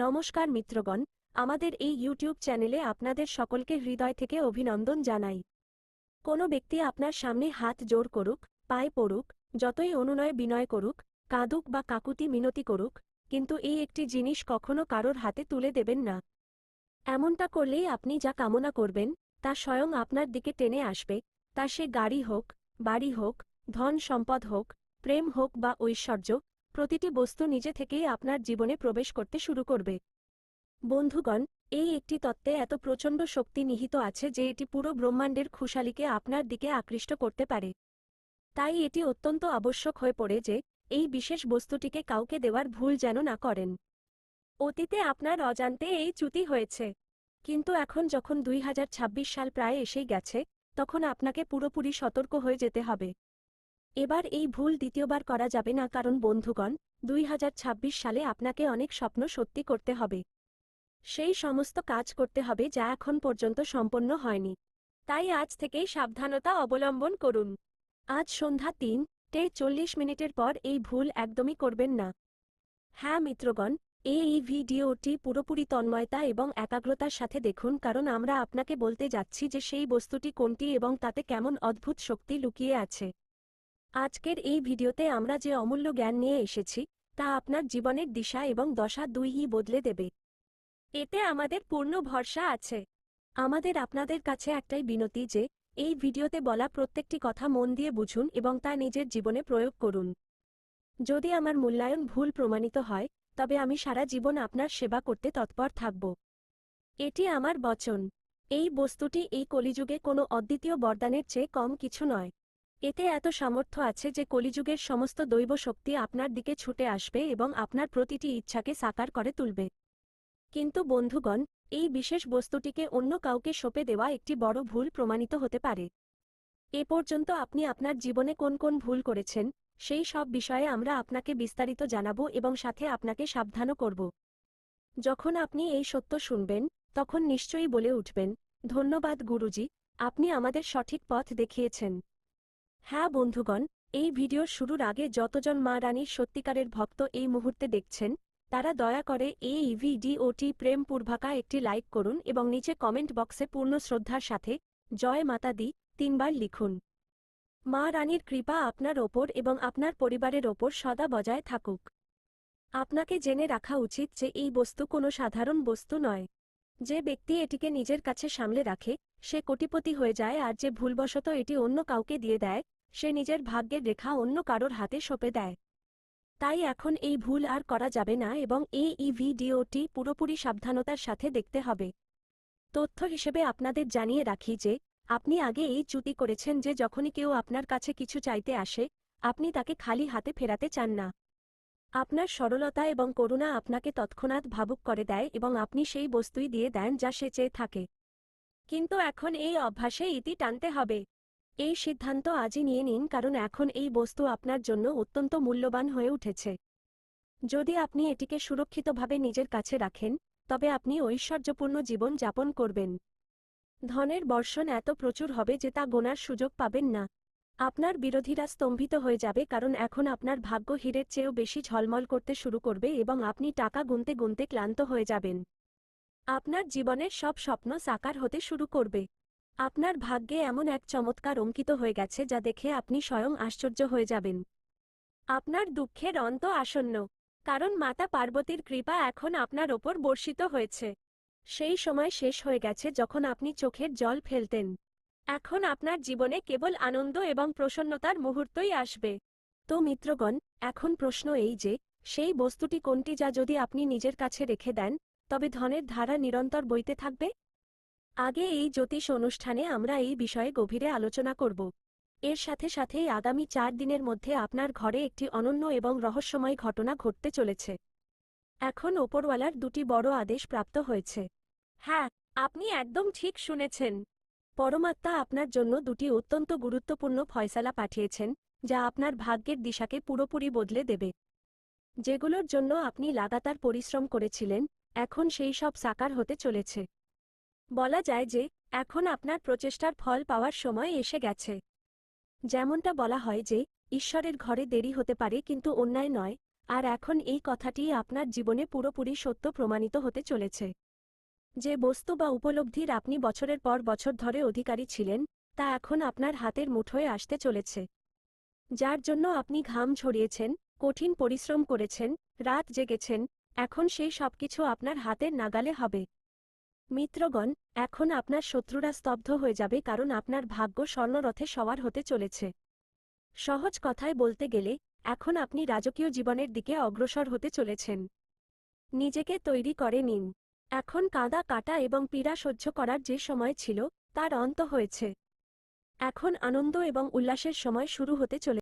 নমস্কার মিত্রগণ, আমাদের এই ইউটিউব চ্যানেলে আপনাদের সকলকে হৃদয় থেকে অভিনন্দন জানাই। কোনো ব্যক্তি আপনার সামনে হাত জোড় করুক, পায়ে পড়ুক, যতই অনুনয় বিনয় করুক, কাঁদুক বা কাকুতি মিনতি করুক, কিন্তু এই একটি জিনিস কখনো কারোর হাতে তুলে দেবেন না। এমনটা করলেই আপনি যা কামনা করবেন তা স্বয়ং আপনার দিকে টেনে আসবে, তা সে গাড়ি হোক, বাড়ি হোক, ধন সম্পদ হোক, প্রেম হোক বা ঐশ্বর্য, প্রতিটি বস্তু নিজে থেকেই আপনার জীবনে প্রবেশ করতে শুরু করবে। বন্ধুগণ, এই একটি তত্ত্বে এত প্রচণ্ড শক্তি নিহিত আছে যে এটি পুরো ব্রহ্মাণ্ডের খুশালিকে আপনার দিকে আকৃষ্ট করতে পারে। তাই এটি অত্যন্ত আবশ্যক হয়ে পড়ে যে এই বিশেষ বস্তুটিকে কাউকে দেওয়ার ভুল যেন না করেন। অতীতে আপনার অজান্তে এই চ্যুতি হয়েছে, কিন্তু এখন যখন 2026 সাল প্রায় এসেই গেছে, তখন আপনাকে পুরোপুরি সতর্ক হয়ে যেতে হবে। এবার এই ভুল দ্বিতীয়বার করা যাবে না, কারণ বন্ধুগণ, 2026 সালে আপনাকে অনেক স্বপ্ন সত্যি করতে হবে। সেই সমস্ত কাজ করতে হবে যা এখন পর্যন্ত সম্পন্ন হয়নি। তাই আজ থেকেই সাবধানতা অবলম্বন করুন। আজ সন্ধ্যা 3:40 পর এই ভুল একদমই করবেন না। হ্যাঁ মিত্রগণ, এই ভিডিওটি পুরোপুরি তন্ময়তা এবং একাগ্রতার সাথে দেখুন, কারণ আমরা আপনাকে বলতে যাচ্ছি যে সেই বস্তুটি কোনটি এবং তাতে কেমন অদ্ভুত শক্তি লুকিয়ে আছে। আজকের এই ভিডিওতে আমরা যে অমূল্য জ্ঞান নিয়ে এসেছি তা আপনার জীবনের দিশা এবং দশা দুইই বদলে দেবে। এতে আমাদের পূর্ণ ভরসা আছে। আমাদের আপনাদের কাছে একটাই বিনতি যে এই ভিডিওতে বলা প্রত্যেকটি কথা মন দিয়ে বুঝুন এবং তা নিজের জীবনে প্রয়োগ করুন। যদি আমার মূল্যায়ন ভুল প্রমাণিত হয়, তবে আমি সারা জীবন আপনার সেবা করতে তৎপর থাকব। এটি আমার বচন। এই বস্তুটি এই কলিযুগে কোনো অদ্বিতীয় বরদানের চেয়ে কম কিছু নয়। এতে এত সামর্থ্য আছে যে কলিযুগের সমস্ত দৈব শক্তি আপনার দিকে ছুটে আসবে এবং আপনার প্রতিটি ইচ্ছাকে সাকার করে তুলবে। কিন্তু বন্ধুগণ, এই বিশেষ বস্তুটিকে অন্য কাউকে সঁপে দেওয়া একটি বড় ভুল প্রমাণিত হতে পারে। এ পর্যন্ত আপনি আপনার জীবনে কোন কোন ভুল করেছেন, সেই সব বিষয়ে আমরা আপনাকে বিস্তারিত জানাবো এবং সাথে আপনাকে সাবধানও করব। যখন আপনি এই সত্য শুনবেন, তখন নিশ্চয়ই বলে উঠবেন, ধন্যবাদ গুরুজি, আপনি আমাদের সঠিক পথ দেখিয়েছেন। হ্যাঁ বন্ধুগণ, এই ভিডিওর শুরুর আগে যতজন মা রানীর সত্যিকারের ভক্ত এই মুহূর্তে দেখছেন, তারা দয়া করে এই ভিডিওটি প্রেম পূর্বক একটি লাইক করুন এবং নিচে কমেন্ট বক্সে পূর্ণ শ্রদ্ধার সাথে জয় মাতা দি 3 বার লিখুন। মা রানীর কৃপা আপনার ওপর এবং আপনার পরিবারের ওপর সদা বজায় থাকুক। আপনাকে জেনে রাখা উচিত যে এই বস্তু কোনো সাধারণ বস্তু নয়। যে ব্যক্তি এটিকে নিজের কাছে সামলে রাখে, সে কোটিপতি হয়ে যায়, আর যে ভুলবশত এটি অন্য কাউকে দিয়ে দেয়, সে নিজের ভাগ্যের রেখা অন্য কারোর হাতে সঁপে দেয়। তাই এখন এই ভুল আর করা যাবে না এবং এই ভিডিওটি পুরোপুরি সাবধানতার সাথে দেখতে হবে। তথ্য হিসেবে আপনাদের জানিয়ে রাখি যে আপনি আগে এই চ্যুতি করেছেন যে যখনই কেউ আপনার কাছে কিছু চাইতে আসে, আপনি তাকে খালি হাতে ফেরাতে চান না। আপনার সরলতা এবং করুণা আপনাকে তৎক্ষণাৎ ভাবুক করে দেয় এবং আপনি সেই বস্তুই দিয়ে দেন যা সে চেয়ে থাকে। কিন্তু এখন এই অভ্যাসে ইতি টানতে হবে। এই সিদ্ধান্ত আজই নিয়ে নিন, কারণ এখন এই বস্তু আপনার জন্য অত্যন্ত মূল্যবান হয়ে উঠেছে। যদি আপনি এটিকে সুরক্ষিতভাবে নিজের কাছে রাখেন, তবে আপনি ঐশ্বর্যপূর্ণ জীবন যাপন করবেন। ধনের বর্ষণ এত প্রচুর হবে যে তা গোনার সুযোগ পাবেন না। আপনার বিরোধীরা স্তম্ভিত হয়ে যাবে, কারণ এখন আপনার ভাগ্য হীরের চেয়েও বেশি ঝলমল করতে শুরু করবে এবং আপনি টাকা গুনতে গুনতে ক্লান্ত হয়ে যাবেন। আপনার জীবনের সব স্বপ্ন সাকার হতে শুরু করবে। আপনার ভাগ্যে এমন এক চমৎকার অঙ্কিত হয়ে গেছে যা দেখে আপনি স্বয়ং আশ্চর্য হয়ে যাবেন। আপনার দুঃখের অন্ত আসন্ন, কারণ মাতা পার্বতীর কৃপা এখন আপনার ওপর বর্ষিত হয়েছে। সেই সময় শেষ হয়ে গেছে যখন আপনি চোখের জল ফেলতেন। এখন আপনার জীবনে কেবল আনন্দ এবং প্রসন্নতার মুহূর্তই আসবে। তো মিত্রগণ, এখন প্রশ্ন এই যে সেই বস্তুটি কোনটি যা যদি আপনি নিজের কাছে রেখে দেন, তবে ধনের ধারা নিরন্তর বইতে থাকবে? আগে এই জ্যোতিষ অনুষ্ঠানে আমরা এই বিষয়ে গভীরে আলোচনা করব। এর সাথে সাথেই আগামী 4 দিনের মধ্যে আপনার ঘরে একটি অনন্য এবং রহস্যময় ঘটনা ঘটতে চলেছে। এখন ওপরওয়ালার 2টি বড় আদেশ প্রাপ্ত হয়েছে। হ্যাঁ, আপনি একদম ঠিক শুনেছেন। পরমাত্মা আপনার জন্য 2টি অত্যন্ত গুরুত্বপূর্ণ ফয়সালা পাঠিয়েছেন, যা আপনার ভাগ্যের দিশাকে পুরোপুরি বদলে দেবে। যেগুলোর জন্য আপনি লাগাতার পরিশ্রম করেছিলেন, এখন সেই সব সাকার হতে চলেছে। বলা যায় যে এখন আপনার প্রচেষ্টার ফল পাওয়ার সময় এসে গেছে। যেমনটা বলা হয় যে ঈশ্বরের ঘরে দেরি হতে পারে কিন্তু অন্যায় নয়, আর এখন এই কথাটি আপনার জীবনে পুরোপুরি সত্য প্রমাণিত হতে চলেছে। যে বস্তু বা উপলব্ধির আপনি বছরের পর বছর ধরে অধিকারী ছিলেন, তা এখন আপনার হাতের মুঠোয় আসতে চলেছে। যার জন্য আপনি ঘাম ঝরিয়েছেন, কঠিন পরিশ্রম করেছেন, রাত জেগেছেন, এখন সেই সবকিছু আপনার হাতের নাগালে হবে। মিত্রগণ, এখন আপনার শত্রুরা স্তব্ধ হয়ে যাবে, কারণ আপনার ভাগ্য স্বর্ণরথে সওয়ার হতে চলেছে। সহজ কথায় বলতে গেলে, এখন আপনি রাজকীয় জীবনের দিকে অগ্রসর হতে চলেছেন। নিজেকে তৈরি করে নিন। এখন কাঁদা কাটা এবং পীড়া সহ্য করার যে সময় ছিল, তার অন্ত হয়েছে। এখন আনন্দ এবং উল্লাসের সময় শুরু হতে চলেছে।